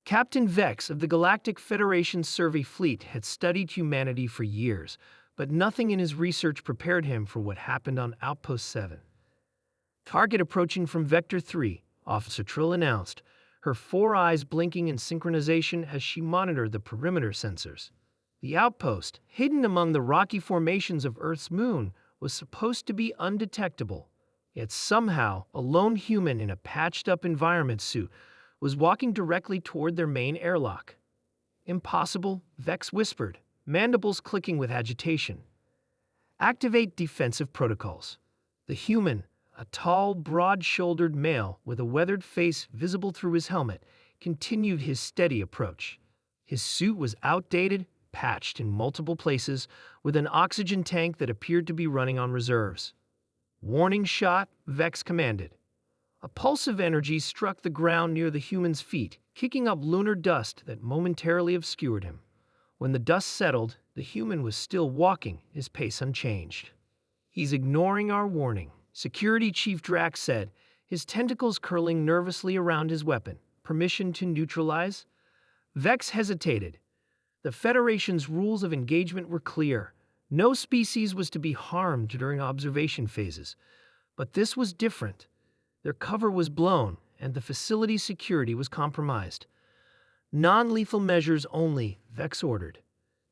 Captain Vex of the Galactic Federation's survey fleet had studied humanity for years, but nothing in his research prepared him for what happened on Outpost 7. Target approaching from Vector 3, Officer Trill announced, her four eyes blinking in synchronization as she monitored the perimeter sensors. The outpost, hidden among the rocky formations of Earth's moon, was supposed to be undetectable. Yet somehow, a lone human in a patched-up environment suit was walking directly toward their main airlock. Impossible, Vex whispered, mandibles clicking with agitation. Activate defensive protocols. The human, a tall, broad-shouldered male with a weathered face visible through his helmet, continued his steady approach. His suit was outdated, patched in multiple places, with an oxygen tank that appeared to be running on reserves. Warning shot, Vex commanded. A pulse of energy struck the ground near the human's feet, kicking up lunar dust that momentarily obscured him. When the dust settled, the human was still walking, his pace unchanged. He's ignoring our warning, Security Chief Drax said, his tentacles curling nervously around his weapon. Permission to neutralize? Vex hesitated. The Federation's rules of engagement were clear. No species was to be harmed during observation phases. But this was different. Their cover was blown, and the facility's security was compromised. Non-lethal measures only, Vex ordered.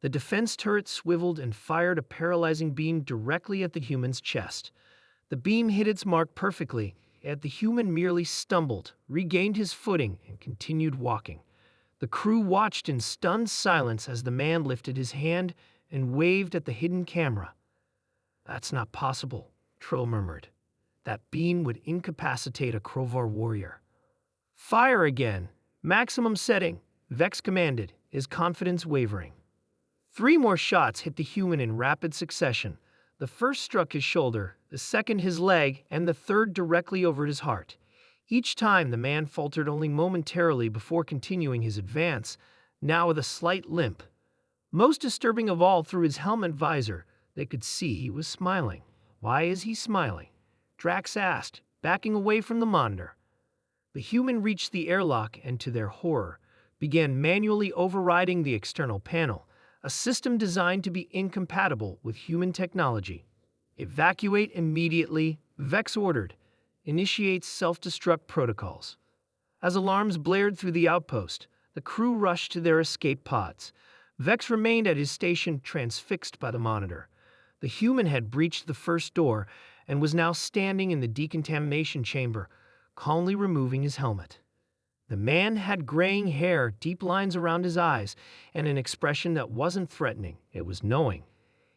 The defense turret swiveled and fired a paralyzing beam directly at the human's chest. The beam hit its mark perfectly, yet the human merely stumbled, regained his footing, and continued walking. The crew watched in stunned silence as the man lifted his hand and waved at the hidden camera. That's not possible, Trill murmured. That beam would incapacitate a Krovar warrior. Fire again. Maximum setting, Vex commanded, his confidence wavering. 3 more shots hit the human in rapid succession. The first struck his shoulder, the second his leg, and the third directly over his heart. Each time the man faltered only momentarily before continuing his advance, now with a slight limp. Most disturbing of all, through his helmet visor, they could see he was smiling. Why is he smiling? Drax asked, backing away from the monitor. The human reached the airlock and, to their horror, began manually overriding the external panel, a system designed to be incompatible with human technology. Evacuate immediately, Vex ordered. Initiate self-destruct protocols. As alarms blared through the outpost, the crew rushed to their escape pods. Vex remained at his station, transfixed by the monitor. The human had breached the first door and was now standing in the decontamination chamber, calmly removing his helmet. The man had graying hair, deep lines around his eyes, and an expression that wasn't threatening, it was knowing.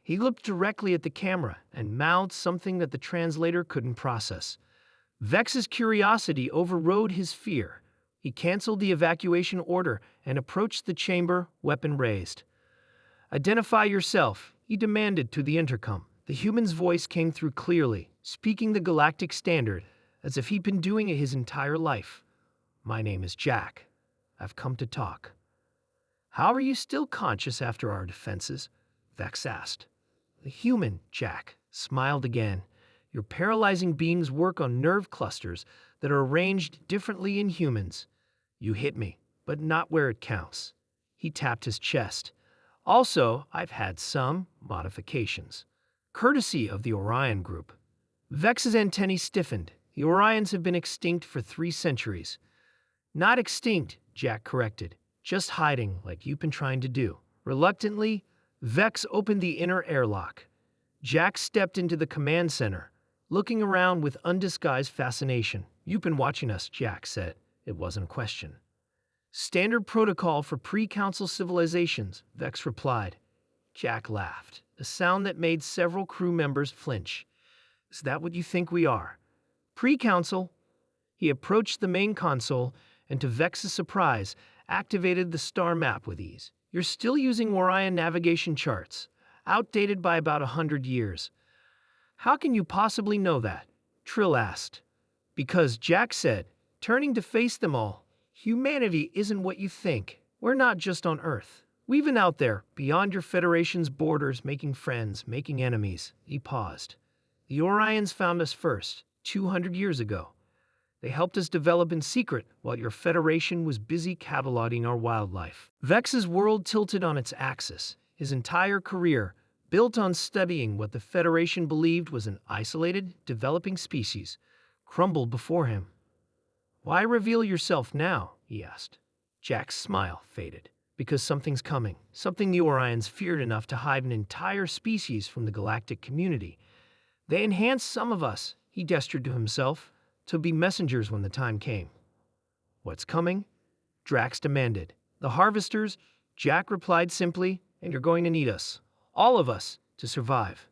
He looked directly at the camera and mouthed something that the translator couldn't process. Vex's curiosity overrode his fear. He canceled the evacuation order and approached the chamber, weapon raised. Identify yourself, he demanded to the intercom. The human's voice came through clearly, speaking the galactic standard, as if he'd been doing it his entire life. My name is Jack. I've come to talk. How are you still conscious after our defenses? Vex asked. The human, Jack, smiled again. Your paralyzing beams work on nerve clusters that are arranged differently in humans. You hit me, but not where it counts. He tapped his chest. Also, I've had some modifications, courtesy of the Orion group. Vex's antennae stiffened. The Orions have been extinct for 3 centuries. Not extinct, Jack corrected. Just hiding, like you've been trying to do. Reluctantly, Vex opened the inner airlock. Jack stepped into the command center, looking around with undisguised fascination. You've been watching us, Jack said. It wasn't a question. Standard protocol for pre-council civilizations, Vex replied. Jack laughed, a sound that made several crew members flinch. Is that what you think we are? Pre-council? He approached the main console and, to Vex's surprise, activated the star map with ease. You're still using Orion navigation charts, outdated by about 100 years. How can you possibly know that? Trill asked. Because, Jack said, turning to face them all, humanity isn't what you think. We're not just on Earth. We've been out there, beyond your Federation's borders, making friends, making enemies. He paused. The Orions found us first, 200 years ago. They helped us develop in secret while your Federation was busy cataloging our wildlife. Vex's world tilted on its axis. His entire career, built on studying what the Federation believed was an isolated, developing species, crumbled before him. "Why reveal yourself now?" he asked. Jack's smile faded. "Because something's coming. Something the Orions feared enough to hide an entire species from the galactic community. They enhanced some of us," he gestured to himself, "to be messengers when the time came." "What's coming?" Drax demanded. "The Harvesters," Jack replied simply, "and you're going to need us. All of us, to survive."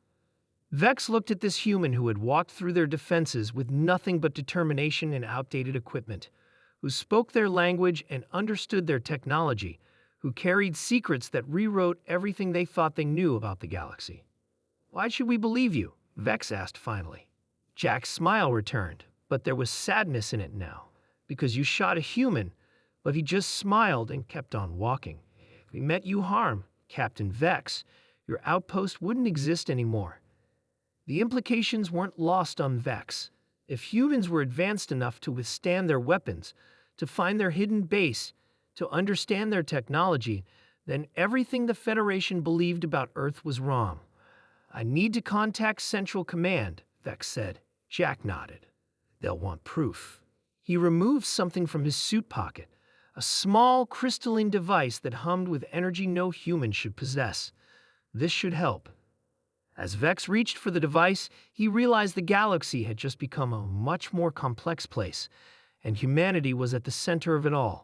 Vex looked at this human who had walked through their defenses with nothing but determination and outdated equipment, who spoke their language and understood their technology, who carried secrets that rewrote everything they thought they knew about the galaxy. "Why should we believe you?" Vex asked finally. Jack's smile returned, but there was sadness in it now. "Because you shot a human," but he just smiled and kept on walking. "If we meant you harm, Captain Vex, your outpost wouldn't exist anymore." The implications weren't lost on Vex. If humans were advanced enough to withstand their weapons, to find their hidden base, to understand their technology, then everything the Federation believed about Earth was wrong. "I need to contact Central Command," Vex said. Jack nodded. "They'll want proof." He removed something from his suit pocket, a small crystalline device that hummed with energy no human should possess. This should help. As Vex reached for the device, he realized the galaxy had just become a much more complex place, and humanity was at the center of it all.